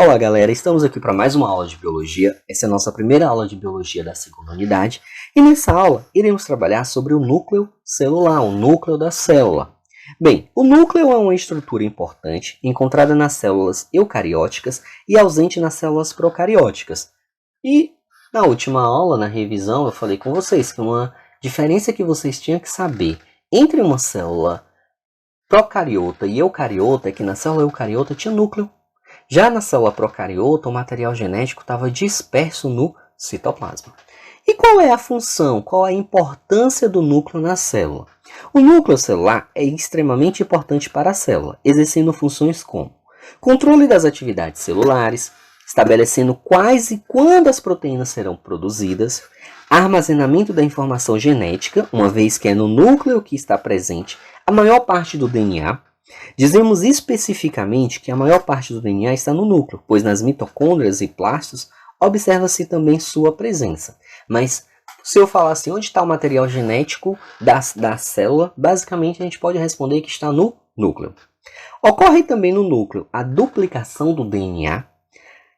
Olá galera, estamos aqui para mais uma aula de Biologia. Essa é a nossa primeira aula de Biologia da segunda unidade. E nessa aula iremos trabalhar sobre o núcleo celular, o núcleo da célula. Bem, o núcleo é uma estrutura importante encontrada nas células eucarióticas e ausente nas células procarióticas. E na última aula, na revisão, eu falei com vocês que uma diferença que vocês tinham que saber entre uma célula procariota e eucariota é que na célula eucariota tinha núcleo. Já na célula procariota, o material genético estava disperso no citoplasma. E qual é a função, qual é a importância do núcleo na célula? O núcleo celular é extremamente importante para a célula, exercendo funções como controle das atividades celulares, estabelecendo quais e quando as proteínas serão produzidas, armazenamento da informação genética, uma vez que é no núcleo que está presente a maior parte do DNA. Dizemos especificamente que a maior parte do DNA está no núcleo, pois nas mitocôndrias e plastos observa-se também sua presença. Mas se eu falar assim, onde está o material genético da célula, basicamente a gente pode responder que está no núcleo. Ocorre também no núcleo a duplicação do DNA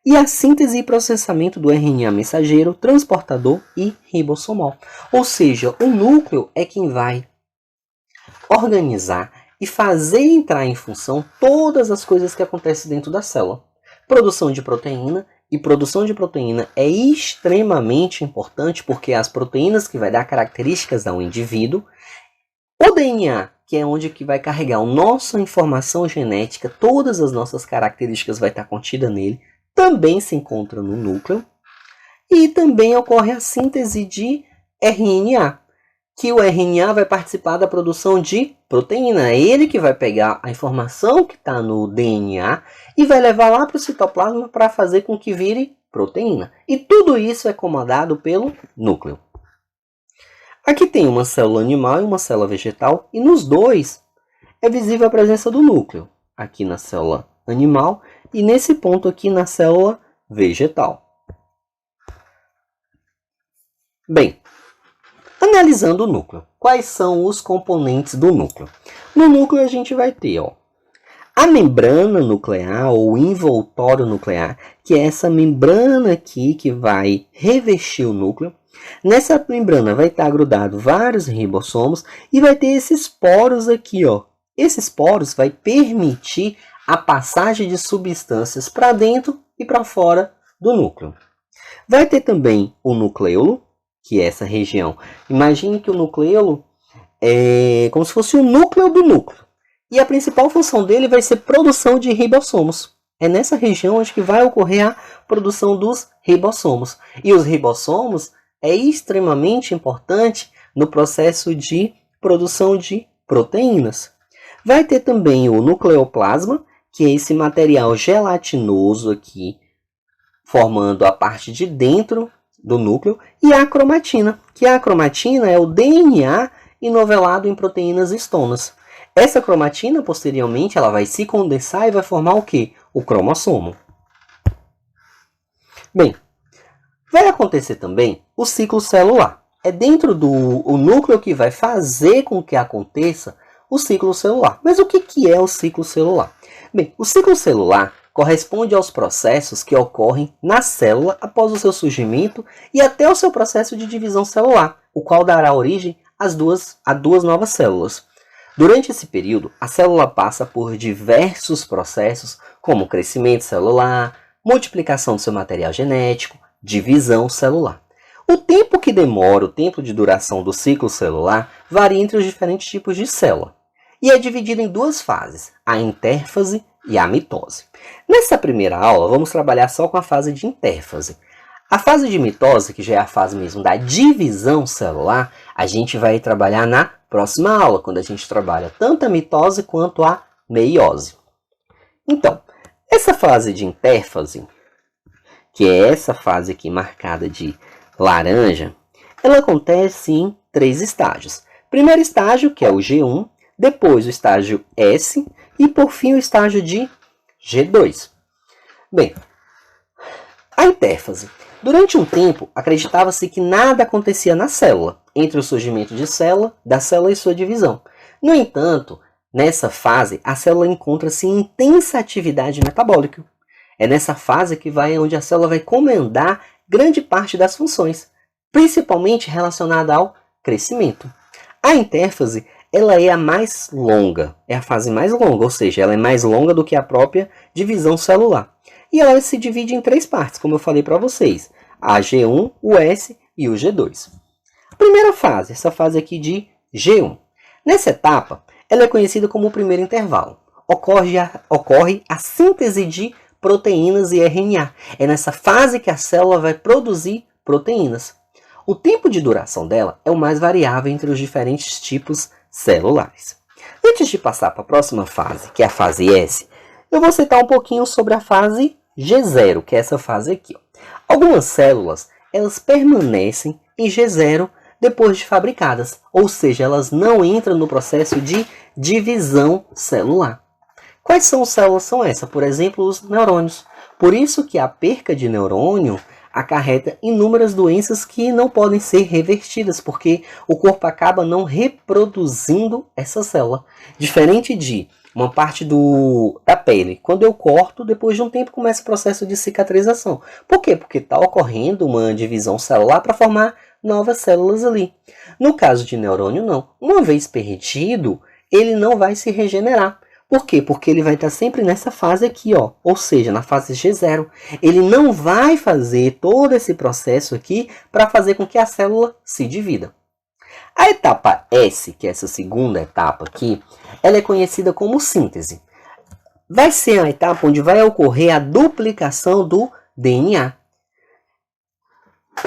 e a síntese e processamento do RNA mensageiro, transportador e ribossomal. Ou seja, o núcleo é quem vai organizar e fazer entrar em função todas as coisas que acontecem dentro da célula. Produção de proteína, e produção de proteína é extremamente importante porque é as proteínas que vai dar características ao indivíduo. O DNA, que é onde que vai carregar a nossa informação genética, todas as nossas características vai estar contida nele, também se encontra no núcleo. E também ocorre a síntese de RNA, que o RNA vai participar da produção de proteína. É ele que vai pegar a informação que está no DNA e vai levar lá para o citoplasma para fazer com que vire proteína. E tudo isso é comandado pelo núcleo. Aqui tem uma célula animal e uma célula vegetal, e nos dois é visível a presença do núcleo. Aqui na célula animal e nesse ponto aqui na célula vegetal. Bem, analisando o núcleo, quais são os componentes do núcleo? No núcleo a gente vai ter a membrana nuclear ou envoltório nuclear, que é essa membrana aqui que vai revestir o núcleo. Nessa membrana vai estar grudado vários ribossomos e vai ter esses poros aqui. Esses poros vai permitir a passagem de substâncias para dentro e para fora do núcleo. Vai ter também o nucleolo, que é essa região. Imagine que o nucleolo é como se fosse o núcleo do núcleo. E a principal função dele vai ser produção de ribossomos. É nessa região onde que vai ocorrer a produção dos ribossomos. E os ribossomos é extremamente importante no processo de produção de proteínas. Vai ter também o nucleoplasma, que é esse material gelatinoso aqui, formando a parte de dentro do núcleo, e a cromatina, que a cromatina é o DNA enovelado em proteínas histonas. Essa cromatina, posteriormente, ela vai se condensar e vai formar o quê? O cromossomo. Bem, vai acontecer também o ciclo celular. É dentro do núcleo que vai fazer com que aconteça o ciclo celular. Mas o que é o ciclo celular? Bem, o ciclo celular corresponde aos processos que ocorrem na célula após o seu surgimento e até o seu processo de divisão celular, o qual dará origem a duas novas células. Durante esse período, a célula passa por diversos processos, como crescimento celular, multiplicação do seu material genético, divisão celular. O tempo que demora, o tempo de duração do ciclo celular, varia entre os diferentes tipos de célula e é dividido em duas fases, a intérfase e a mitose. Nessa primeira aula, vamos trabalhar só com a fase de intérfase. A fase de mitose, que já é a fase mesmo da divisão celular, a gente vai trabalhar na próxima aula, quando a gente trabalha tanto a mitose quanto a meiose. Então, essa fase de intérfase, que é essa fase aqui marcada de laranja, ela acontece em 3 estágios. Primeiro estágio, que é o G1, depois o estágio S e por fim o estágio de G2. Bem, a intérfase. Durante um tempo, acreditava-se que nada acontecia na célula, entre o surgimento da célula e sua divisão. No entanto, nessa fase, a célula encontra-se em intensa atividade metabólica. É nessa fase que onde a célula vai comandar grande parte das funções, principalmente relacionada ao crescimento. A intérfase, ela é a mais longa, é a fase mais longa, ou seja, ela é mais longa do que a própria divisão celular. E ela se divide em 3 partes, como eu falei para vocês, a G1, o S e o G2. A primeira fase, essa fase aqui de G1. Nessa etapa, ela é conhecida como o primeiro intervalo. Ocorre a síntese de proteínas e RNA. É nessa fase que a célula vai produzir proteínas. O tempo de duração dela é o mais variável entre os diferentes tipos celulares. Antes de passar para a próxima fase, que é a fase S, eu vou citar um pouquinho sobre a fase G0, que é essa fase aqui. Algumas células, elas permanecem em G0 depois de fabricadas, ou seja, elas não entram no processo de divisão celular. Quais células são essas? Por exemplo, os neurônios. Por isso que a perca de neurônio acarreta inúmeras doenças que não podem ser revertidas, porque o corpo acaba não reproduzindo essa célula. Diferente de uma parte da pele, quando eu corto, depois de um tempo começa o processo de cicatrização. Por quê? Porque está ocorrendo uma divisão celular para formar novas células ali. No caso de neurônio, não. Uma vez perdido, ele não vai se regenerar. Por quê? Porque ele vai estar sempre nessa fase aqui, ó, ou seja, na fase G0. Ele não vai fazer todo esse processo aqui para fazer com que a célula se divida. A etapa S, que é essa segunda etapa aqui, ela é conhecida como síntese. Vai ser a etapa onde vai ocorrer a duplicação do DNA.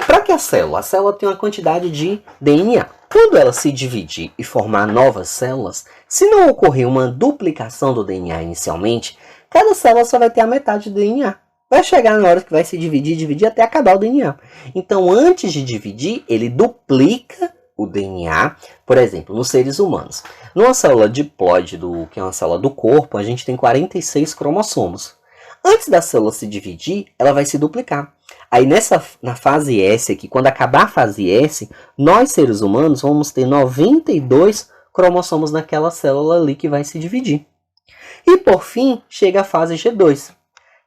Para que a célula tem uma quantidade de DNA. Quando ela se dividir e formar novas células, se não ocorrer uma duplicação do DNA inicialmente, cada célula só vai ter a metade do DNA. Vai chegar na hora que vai se dividir até acabar o DNA. Então, antes de dividir, ele duplica o DNA, por exemplo, nos seres humanos. Numa célula diploide, que é uma célula do corpo, a gente tem 46 cromossomos. Antes da célula se dividir, ela vai se duplicar. Aí na fase S aqui, quando acabar a fase S, nós seres humanos vamos ter 92 cromossomos naquela célula ali que vai se dividir. E por fim, chega a fase G2,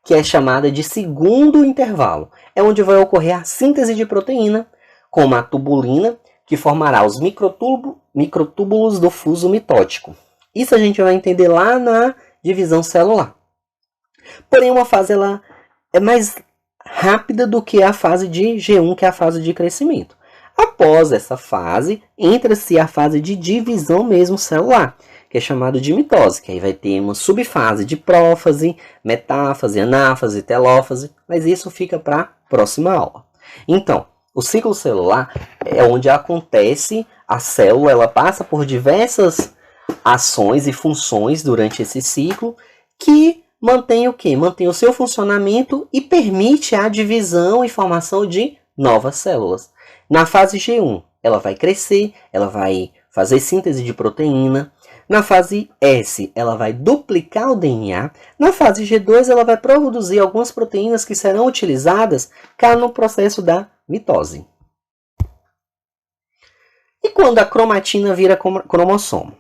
que é chamada de segundo intervalo. É onde vai ocorrer a síntese de proteína, como a tubulina, que formará os microtúbulos do fuso mitótico. Isso a gente vai entender lá na divisão celular. Porém, uma fase ela é mais rápida do que a fase de G1, que é a fase de crescimento. Após essa fase, entra-se a fase de divisão mesmo celular, que é chamado de mitose, que aí vai ter uma subfase de prófase, metáfase, anáfase, telófase, mas isso fica para a próxima aula. Então, o ciclo celular é onde acontece a célula, ela passa por diversas ações e funções durante esse ciclo que mantém o quê? Mantém o seu funcionamento e permite a divisão e formação de novas células. Na fase G1, ela vai crescer, ela vai fazer síntese de proteína. Na fase S, ela vai duplicar o DNA. Na fase G2, ela vai produzir algumas proteínas que serão utilizadas cá no processo da mitose. E quando a cromatina vira cromossomo?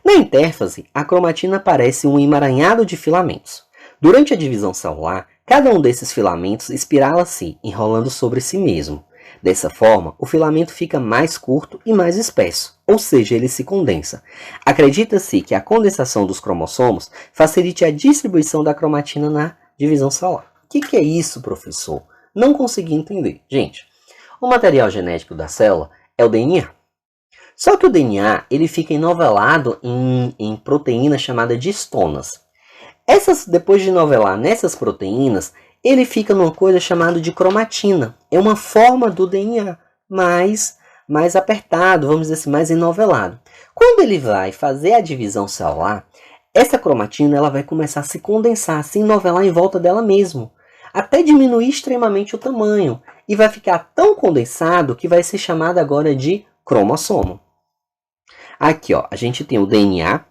Na intérfase, a cromatina parece um emaranhado de filamentos. Durante a divisão celular, cada um desses filamentos espirala-se, enrolando sobre si mesmo. Dessa forma, o filamento fica mais curto e mais espesso, ou seja, ele se condensa. Acredita-se que a condensação dos cromossomos facilite a distribuição da cromatina na divisão celular. O que é isso, professor? Não consegui entender. Gente, o material genético da célula é o DNA. Só que o DNA ele fica enovelado em proteínas chamadas de histonas. Depois de novelar nessas proteínas, ele fica numa coisa chamada de cromatina. É uma forma do DNA mais apertado, vamos dizer assim, mais enovelado. Quando ele vai fazer a divisão celular, essa cromatina ela vai começar a se condensar, a se enovelar em volta dela mesmo, até diminuir extremamente o tamanho. E vai ficar tão condensado que vai ser chamado agora de cromossomo. Aqui, ó, a gente tem o DNA.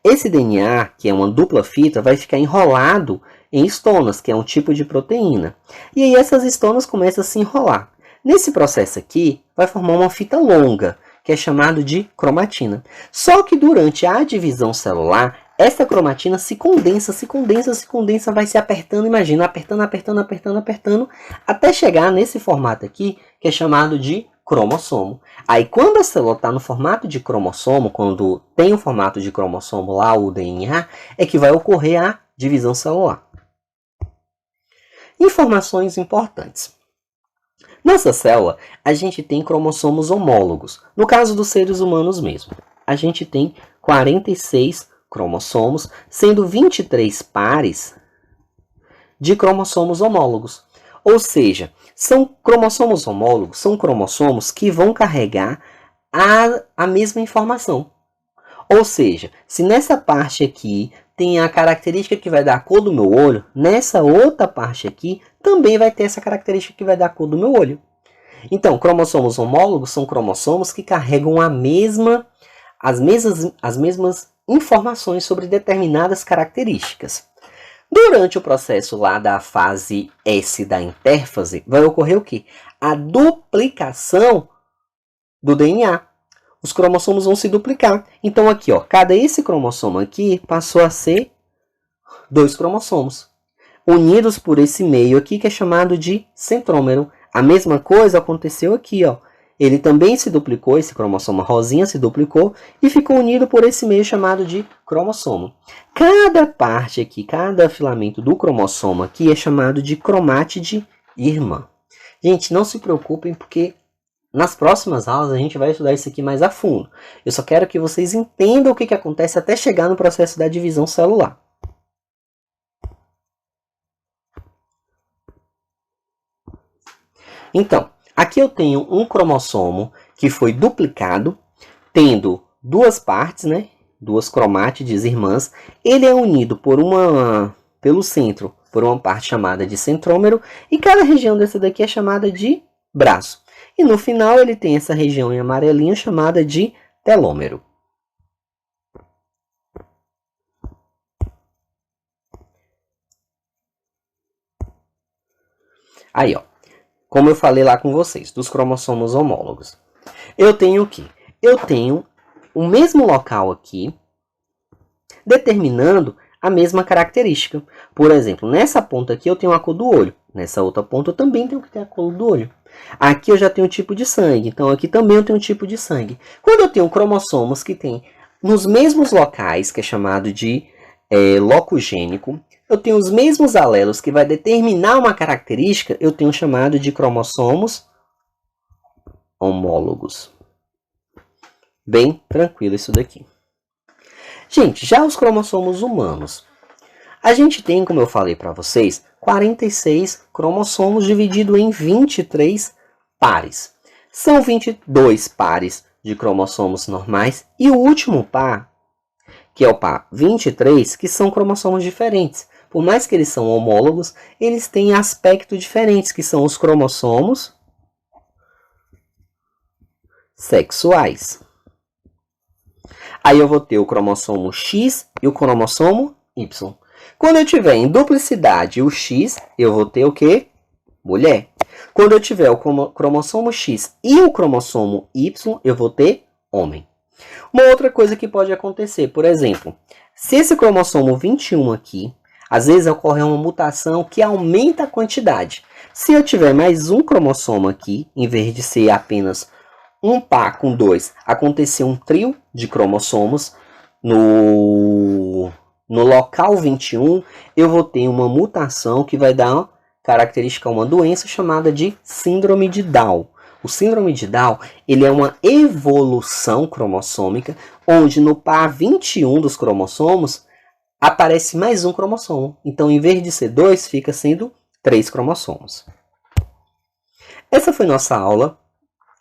Esse DNA, que é uma dupla fita, vai ficar enrolado em histonas, que é um tipo de proteína. E aí essas histonas começam a se enrolar. Nesse processo aqui, vai formar uma fita longa, que é chamado de cromatina. Só que durante a divisão celular, essa cromatina se condensa, vai se apertando, imagina, apertando, até chegar nesse formato aqui, que é chamado de cromossomo. Aí, quando a célula está no formato de cromossomo, quando tem o formato de cromossomo lá, o DNA, é que vai ocorrer a divisão celular. Informações importantes. Nessa célula, a gente tem cromossomos homólogos. No caso dos seres humanos mesmo, a gente tem 46 cromossomos, sendo 23 pares de cromossomos homólogos. Ou seja, são cromossomos homólogos, são cromossomos que vão carregar a mesma informação. Ou seja, se nessa parte aqui tem a característica que vai dar a cor do meu olho, nessa outra parte aqui também vai ter essa característica que vai dar a cor do meu olho. Então, cromossomos homólogos são cromossomos que carregam as mesmas informações sobre determinadas características. Durante o processo lá da fase S da intérfase, vai ocorrer o quê? A duplicação do DNA. Os cromossomos vão se duplicar. Então aqui, ó, cada esse cromossomo aqui passou a ser 2 cromossomos, unidos por esse meio aqui que é chamado de centrômero. A mesma coisa aconteceu aqui, ó. Ele também se duplicou, esse cromossomo rosinha se duplicou e ficou unido por esse meio chamado de cromossomo. Cada parte aqui, cada filamento do cromossomo aqui é chamado de cromátide irmã. Gente, não se preocupem porque nas próximas aulas a gente vai estudar isso aqui mais a fundo. Eu só quero que vocês entendam o que acontece até chegar no processo da divisão celular. Então, aqui eu tenho um cromossomo que foi duplicado, tendo duas partes, né? Duas cromátides irmãs. Ele é unido pelo centro, por uma parte chamada de centrômero, e cada região dessa daqui é chamada de braço. E no final ele tem essa região em amarelinho chamada de telômero. Aí, ó. Como eu falei lá com vocês, dos cromossomos homólogos. Eu tenho o quê? Eu tenho o mesmo local aqui, determinando a mesma característica. Por exemplo, nessa ponta aqui eu tenho a cor do olho. Nessa outra ponta eu também tenho que ter a cor do olho. Aqui eu já tenho um tipo de sangue, então aqui também eu tenho um tipo de sangue. Quando eu tenho cromossomos que tem nos mesmos locais, que é chamado de locogênico, eu tenho os mesmos alelos que vai determinar uma característica, eu tenho chamado de cromossomos homólogos. Bem tranquilo isso daqui. Gente, já os cromossomos humanos. A gente tem, como eu falei para vocês, 46 cromossomos divididos em 23 pares. São 22 pares de cromossomos normais e o último par, que é o par 23, que são cromossomos diferentes. Por mais que eles são homólogos, eles têm aspectos diferentes, que são os cromossomos sexuais. Aí eu vou ter o cromossomo X e o cromossomo Y. Quando eu tiver em duplicidade o X, eu vou ter o quê? Mulher. Quando eu tiver o cromossomo X e o cromossomo Y, eu vou ter homem. Uma outra coisa que pode acontecer, por exemplo, se esse cromossomo 21 aqui, às vezes ocorre uma mutação que aumenta a quantidade. Se eu tiver mais um cromossomo aqui, em vez de ser apenas um par com 2, acontecer um trio de cromossomos no local 21, eu vou ter uma mutação que vai dar característica a uma doença chamada de síndrome de Down. O síndrome de Down, ele é uma evolução cromossômica, onde no par 21 dos cromossomos, aparece mais um cromossomo. Então, em vez de ser 2, fica sendo 3 cromossomos. Essa foi nossa aula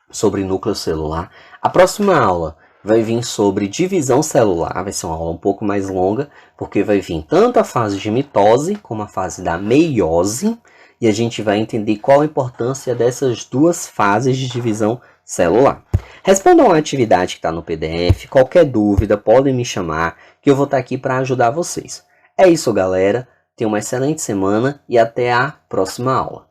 sobre núcleo celular. A próxima aula vai vir sobre divisão celular, vai ser uma aula um pouco mais longa, porque vai vir tanto a fase de mitose como a fase da meiose, e a gente vai entender qual a importância dessas duas fases de divisão celular. Respondam a atividade que está no PDF, qualquer dúvida podem me chamar, que eu vou estar aqui para ajudar vocês. É isso, galera, tenham uma excelente semana e até a próxima aula.